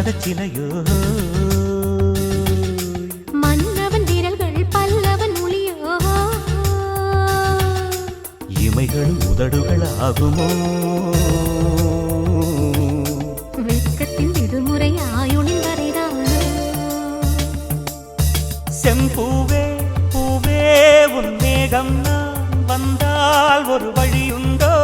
சிலையோ மன்னவன் விரல்கள் பல்லவன் ஒளியோ இமைகள் உதடுகள் ஆகுமோ வெட்கத்தின் விடுமுறை ஆயுளின் வரைதானோ செம்பூவே பூவே உன் மேகம் நான் வந்தால் ஒரு வழியுண்டோ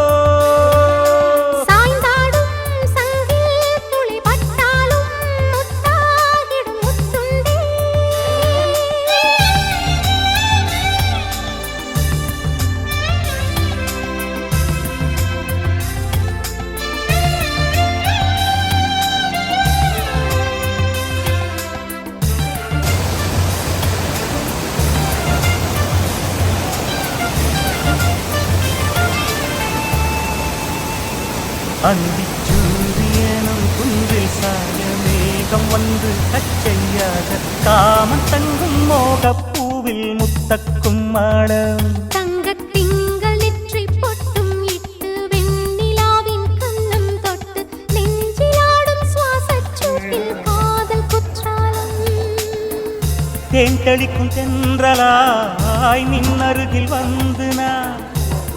அந்திச்சூரியனும் குன்றில் சாய மேகம் வந்து கச்சையாக காமன் தங்கும் மோகப்பூவில் முத்தக்கும் மாடம் தங்கத்திங்கள் நெற்றி பொட்டும் இட்டு வெண்ணிலாவின் கண்ணம் தொட்டு நெஞ்சிலாடும் சுவாசச்சூட்டில் காதல் குற்றாலம் தேன் தெளிக்கும் தென்றலாய் நின்னருகில் வந்து நான்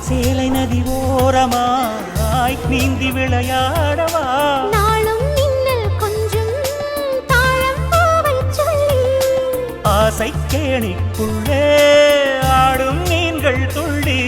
சேலை நதி ஓரமாய் நீந்தி விளையாடவா நாளும் மின்னல் கொஞ்சம் தாழம் பூவை சொல்லி ஆசை கேணிக்குள்ளே ஆடும் மீன்கள் துள்ளி